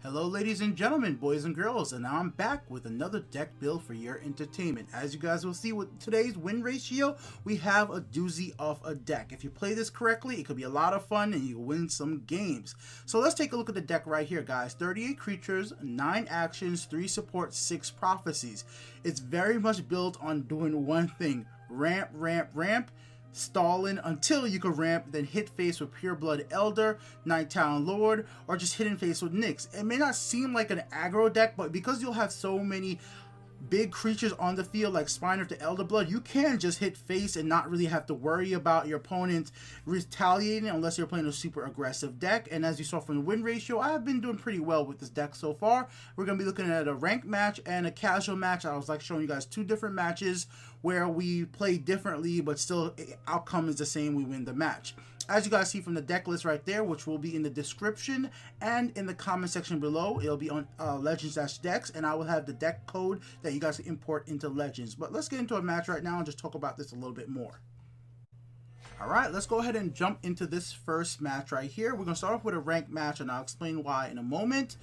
Hello ladies and gentlemen, boys and girls, and now I'm back with another deck build for your entertainment. As you guys will see with today's win ratio, we have a doozy of a deck. If you play this correctly, it could be a lot of fun and you win some games. So let's take a look at the deck right here, guys. 38 creatures, 9 actions, 3 support, 6 prophecies. It's very much built on doing one thing: ramp, ramp, ramp, stalling until you can ramp, then hit face with Pureblood Elder, Nighttown Lord, or just hidden face with Nyx. It may not seem like an aggro deck, but because you'll have so many big creatures on the field like Spine of the Elder Blood, you can just hit face and not really have to worry about your opponent retaliating unless you're playing a super aggressive deck. And as you saw from the win ratio, I have been doing pretty well with this deck so far. We're going to be looking at a ranked match and a casual match. I was like showing you guys 2 different matches where we play differently, but still outcome is the same. We win the match. As you guys see from the deck list right there, which will be in the description and in the comment section below, it'll be on Legends-Decks, and I will have the deck code that you guys can import into Legends. But let's get into a match right now and just talk about this a little bit more. Alright, let's go ahead and jump into this first match right here. We're going to start off with a ranked match, and I'll explain why in a moment.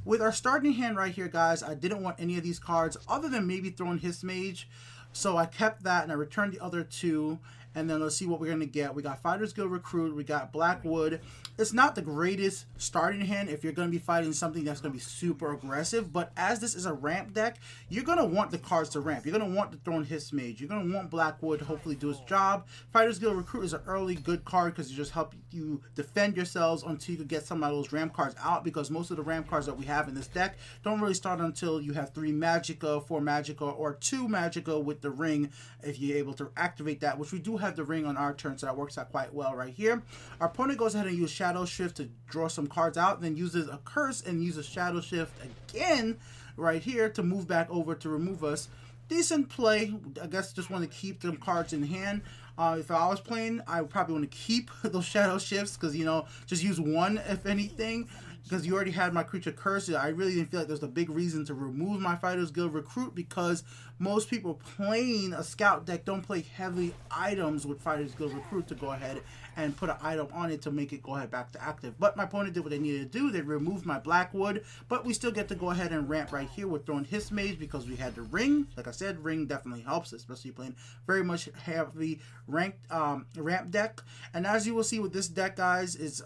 With our starting hand right here, guys, I didn't want any of these cards other than maybe throwing His Mage. So I kept that and I returned the other 2. And then let's see what we're going to get. We got Fighters Guild Recruit. We got Blackwood. It's not the greatest starting hand if you're going to be fighting something that's going to be super aggressive. But as this is a ramp deck, you're going to want the cards to ramp. You're going to want to throw in His Mage. You're going to want Blackwood to hopefully do its job. Fighters Guild Recruit is an early good card because it just helps you defend yourselves until you can get some of those ramp cards out. Because most of the ramp cards that we have in this deck don't really start until you have 3 Magicka, 4 Magicka, or 2 Magicka with the ring if you're able to activate that, which we do have the ring on our turn, so that works out quite well right here. Our opponent goes ahead and uses Shadow Shift to draw some cards out, then uses a Curse and uses Shadow Shift again right here to move back over to remove us. Decent play. I guess just want to keep them cards in hand. If I was playing, I would probably want to keep those Shadow Shifts because, you know, just use one if anything. Because you already had my creature Curse. I really didn't feel like there's a big reason to remove my Fighters Guild Recruit because most people playing a scout deck don't play heavy items with Fighters Guild Recruit to go ahead and put an item on it to make it go ahead back to active. But my opponent did what they needed to do. They removed my Blackwood, but we still get to go ahead and ramp right here with throwing His Mage because we had the ring. Like I said, ring definitely helps, especially playing very much heavy ranked ramp deck. And as you will see with this deck, guys, it's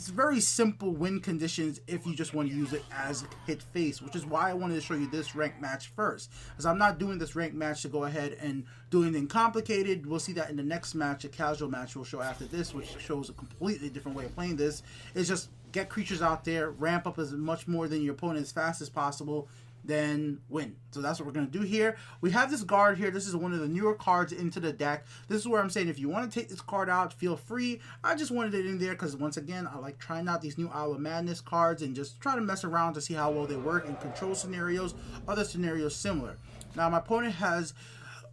very simple win conditions if you just want to use it as hit face, which is why I wanted to show you this ranked match first, because I'm not doing this ranked match to go ahead and do anything complicated. We'll see that in the next match, a casual match we'll show after this, which shows a completely different way of playing this. It's just get creatures out there, ramp up as much more than your opponent as fast as possible, then win. So that's what we're going to do here. We have this guard here. This is one of the newer cards into the deck. This is where I'm saying if you want to take this card out, feel free. I just wanted it in there because once again, I like trying out these new Isle of Madness cards and just try to mess around to see how well they work in control scenarios, other scenarios similar. Now my opponent has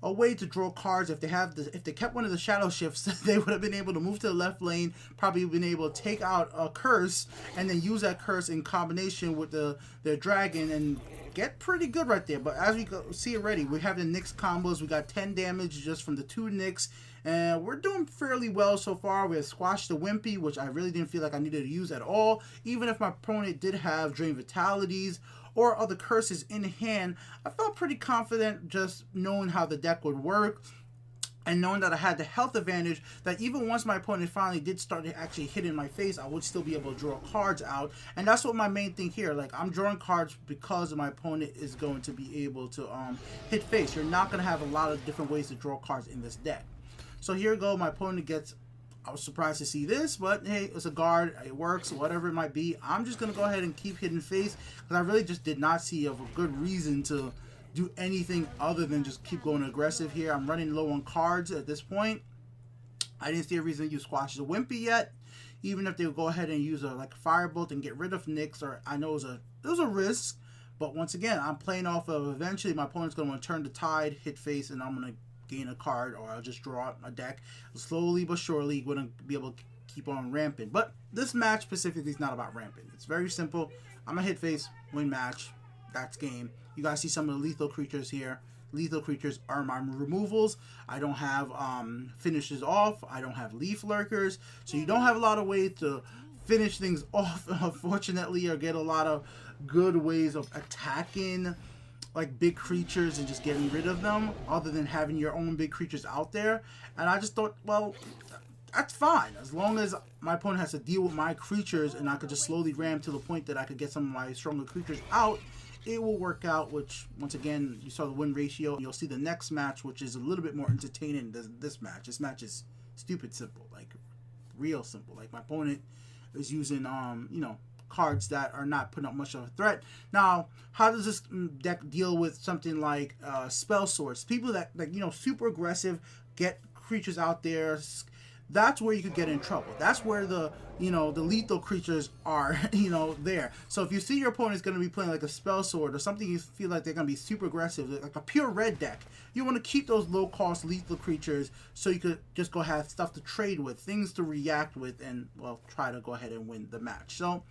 a way to draw cards. If they kept one of the Shadow Shifts, they would have been able to move to the left lane, probably been able to take out a Curse and then use that Curse in combination with their dragon and get pretty good right there. But as we see already, we have the Nyx combos. We got 10 damage just from the 2 Nyx, and we're doing fairly well so far. We have squashed the Wimpy, which I really didn't feel like I needed to use at all. Even if my opponent did have Drain Vitalities or other curses in hand, I felt pretty confident just knowing how the deck would work and knowing that I had the health advantage, that even once my opponent finally did start to actually hit in my face, I would still be able to draw cards out. And that's what my main thing here. Like, I'm drawing cards because my opponent is going to be able to hit face. You're not going to have a lot of different ways to draw cards in this deck. So here we go. My opponent gets... I was surprised to see this, but hey, it's a guard. It works, whatever it might be. I'm just going to go ahead and keep hitting face because I really just did not see a good reason to do anything other than just keep going aggressive here. I'm running low on cards at this point. I didn't see a reason to use Squash the Wimpy yet. Even if they would go ahead and use a Firebolt and get rid of Nyx, or I know it was a risk, but once again, I'm playing off of eventually my opponent's going to turn the tide, hit face, and I'm going to gain a card, or I'll just draw out my deck slowly but surely. Going to be able to keep on ramping. But this match specifically is not about ramping. It's very simple. I'm gonna hit face, win match. That's game. You guys see some of the lethal creatures here. Lethal creatures are my removals. I don't have finishes off. I don't have leaf lurkers, so you don't have a lot of ways to finish things off, unfortunately, or get a lot of good ways of attacking like big creatures and just getting rid of them, other than having your own big creatures out there. And I just thought, well, that's fine as long as my opponent has to deal with my creatures and I could just slowly ram to the point that I could get some of my stronger creatures out. It will work out, which once again you saw the win ratio. You'll see the next match, which is a little bit more entertaining than this match. This match is stupid simple, like real simple. Like my opponent is using you know, cards that are not putting up much of a threat. Now, how does this deck deal with something like spell swords? People that, like, you know, super aggressive, get creatures out there. That's where you could get in trouble. That's where the, you know, the lethal creatures are, you know, there. So if you see your opponent's going to be playing like a spell sword or something you feel like they're going to be super aggressive, like a pure red deck, you want to keep those low cost lethal creatures so you could just go have stuff to trade with, things to react with, and, well, try to go ahead and win the match. So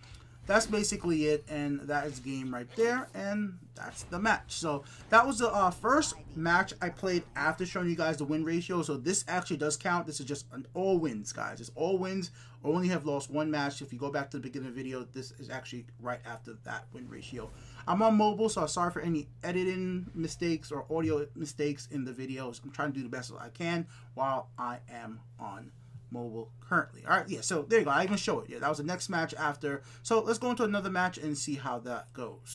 that's basically it, and that is game right there, and that's the match. So that was the first match I played after showing you guys the win ratio. So this actually does count. This is just an all wins, guys. It's all wins. I only have lost one match. If you go back to the beginning of the video, this is actually right after that win ratio. I'm on mobile, so I'm sorry for any editing mistakes or audio mistakes in the videos. I'm trying to do the best I can while I am on mobile currently. All right, yeah, so there you go. I even show it. Yeah, that was the next match after. So let's go into another match and see how that goes.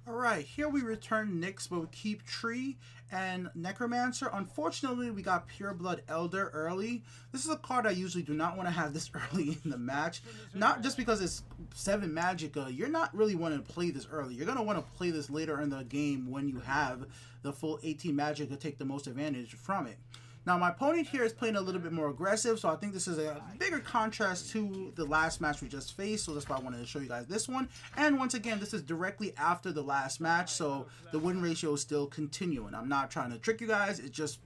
All right, here we return Nyx, but we keep Tree and Necromancer. Unfortunately, we got Pureblood Elder early. This is a card I usually do not want to have this early in the match. Not just because it's 7 Magicka. You're not really wanting to play this early. You're going to want to play this later in the game when you have the full 18 Magicka to take the most advantage from it. Now, my opponent here is playing a little bit more aggressive, so I think this is a bigger contrast to the last match we just faced, so that's why I wanted to show you guys this one. And once again, this is directly after the last match, so the win ratio is still continuing. I'm not trying to trick you guys. It's just,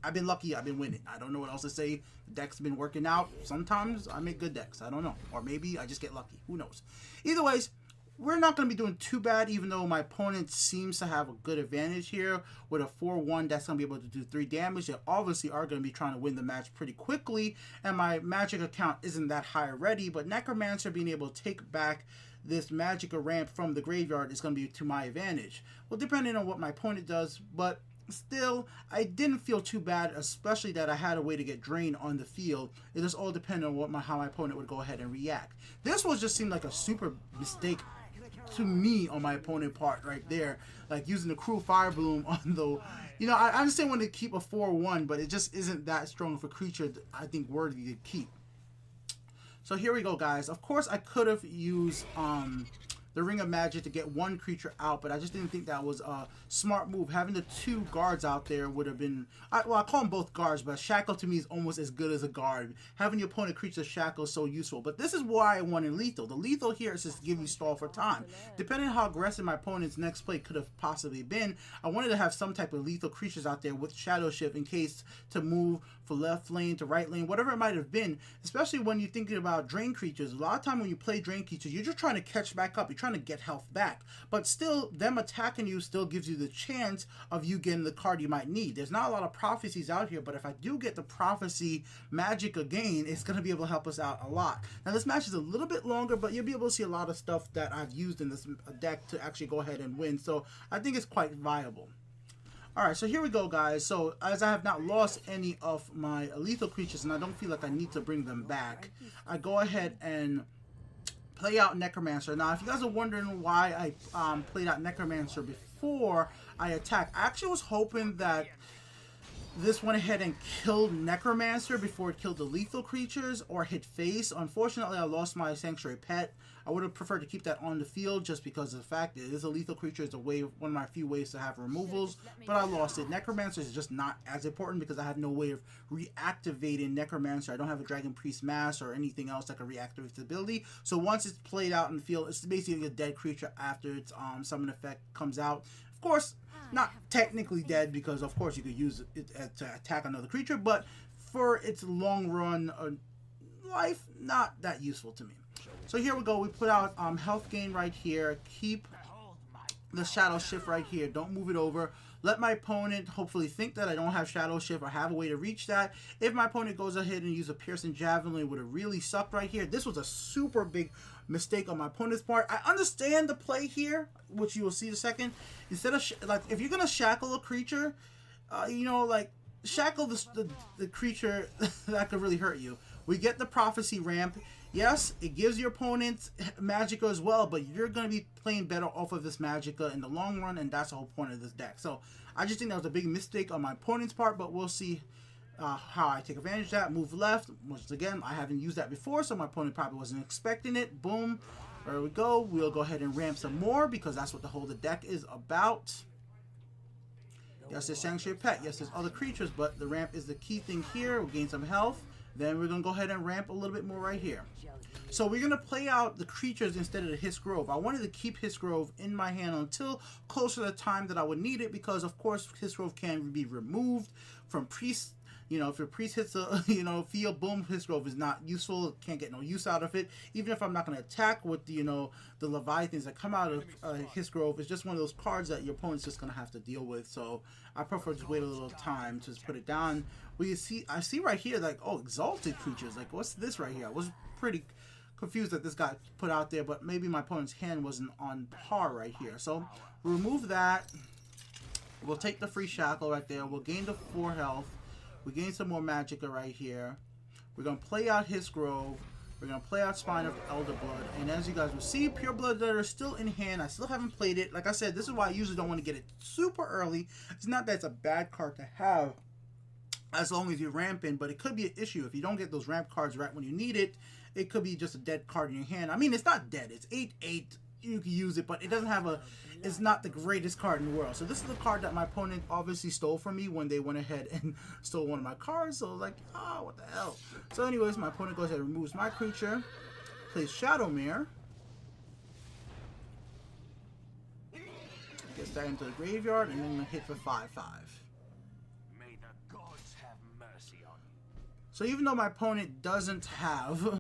I've been lucky. I've been winning. I don't know what else to say. The deck's been working out. Sometimes I make good decks. I don't know. Or maybe I just get lucky. Who knows? Either ways, we're not going to be doing too bad, even though my opponent seems to have a good advantage here. With a 4-1, that's going to be able to do 3 damage. They obviously are going to be trying to win the match pretty quickly, and my magic account isn't that high already, but Necromancer being able to take back this Magicka ramp from the graveyard is going to be to my advantage. Well, depending on what my opponent does, but still, I didn't feel too bad, especially that I had a way to get drained on the field. It just all depended on how my opponent would go ahead and react. This was just seemed like a super mistake to me on my opponent part right there, like using the Cruel Fire Bloom on the, you know, I understand when to keep a 4-1, but it just isn't that strong of a creature that I think worthy to keep. So here we go, guys. Of course, I could have used the Ring of Magic to get one creature out, but I just didn't think that was a smart move. Having the 2 guards out there would have been, well, I call them both guards, but Shackle to me is almost as good as a guard. Having your opponent creature Shackle is so useful, but this is why I wanted lethal. The lethal here is just to give you stall for time. Depending on how aggressive my opponent's next play could have possibly been, I wanted to have some type of lethal creatures out there with Shadow Shift in case to move for left lane to right lane, whatever it might have been, especially when you're thinking about drain creatures. A lot of time when you play drain creatures, you're just trying to catch back up. You're trying to get health back, but still them attacking you still gives you the chance of you getting the card you might need. There's not a lot of prophecies out here, but if I do get the prophecy magic again, it's going to be able to help us out a lot. Now this match is a little bit longer, but you'll be able to see a lot of stuff that I've used in this deck to actually go ahead and win, so I think it's quite viable. Alright, so here we go, guys. So, as I have not lost any of my lethal creatures, and I don't feel like I need to bring them back, I go ahead and play out Necromancer. Now, if you guys are wondering why I played out Necromancer before I attacked, I actually was hoping that this went ahead and killed Necromancer before it killed the lethal creatures or hit face. Unfortunately, I lost my Sanctuary Pet. I would have preferred to keep that on the field just because of the fact that it is a lethal creature. It's a way, one of my few ways to have removals, but I lost it. Necromancer is just not as important because I have no way of reactivating Necromancer. I don't have a Dragon Priest Mask or anything else that can reactivate the ability. So once it's played out in the field, it's basically a dead creature after its summon effect comes out. Of course, not technically dead because of course you could use it to attack another creature, but for its long run life, not that useful to me. So here we go. We put out health gain right here. Keep the Shadow Shift right here. Don't move it over. let my opponent hopefully think that I don't have Shadow Shift or have a way to reach that. If my opponent goes ahead and uses a Piercing Javelin, it would have really sucked right here. This was a super big mistake on my opponent's part. I understand the play here, which you will see in a second. Instead of, like, if you're going to shackle a creature, you know, like, shackle the creature that could really hurt you. We get the Prophecy ramp. Yes, it gives your opponent Magicka as well, but you're going to be playing better off of this Magicka in the long run, and that's the whole point of this deck. So I just think that was a big mistake on my opponent's part, but we'll see how I take advantage of that. Move left. Once again, I haven't used that before, so my opponent probably wasn't expecting it. Boom. There we go. We'll go ahead and ramp some more because that's what the whole of the deck is about. Yes, there's Sanctuary Pet. Yes, there's other creatures, but the ramp is the key thing here. We'll gain some health. Then we're going to go ahead and ramp a little bit more right here. So we're going to play out the creatures instead of the Hiss Grove. I wanted to keep Hiss Grove in my hand until closer to the time that I would need it because, of course, Hiss Grove can be removed from Priest. You know, if your Priest hits a, field, boom, Hiss Grove is not useful. Can't get no use out of it. Even if I'm not going to attack with, the Leviathans that come out of Hiss Grove, it's just one of those cards that your opponent's just going to have to deal with. So I prefer just wait a little time to just put it down. I see right here, like, oh, Exalted Creatures. Like, what's this right here? I was pretty confused that this got put out there, but maybe my opponent's hand wasn't on par right here. So remove that. We'll take the free shackle right there. We'll gain the 4 health. We gain some more Magicka right here. We're going to play out Hiss Grove. We're going to play out Spine of Elder Blood. And as you guys will see, Pure Blood Letter is still in hand. I still haven't played it. Like I said, this is why I usually don't want to get it super early. It's not that it's a bad card to have as long as you're ramping, but it could be an issue. If you don't get those ramp cards right when you need it, it could be just a dead card in your hand. I mean, it's not dead. It's 8/8. You can use it, but it doesn't have it's not the greatest card in the world. So this is the card that my opponent obviously stole from me when they went ahead and stole one of my cards. So like, what the hell? So anyways, my opponent goes ahead and removes my creature, plays Shadow Mirror, gets that into the graveyard, and then hit for 5/5. May the gods have mercy on you. So even though my opponent doesn't have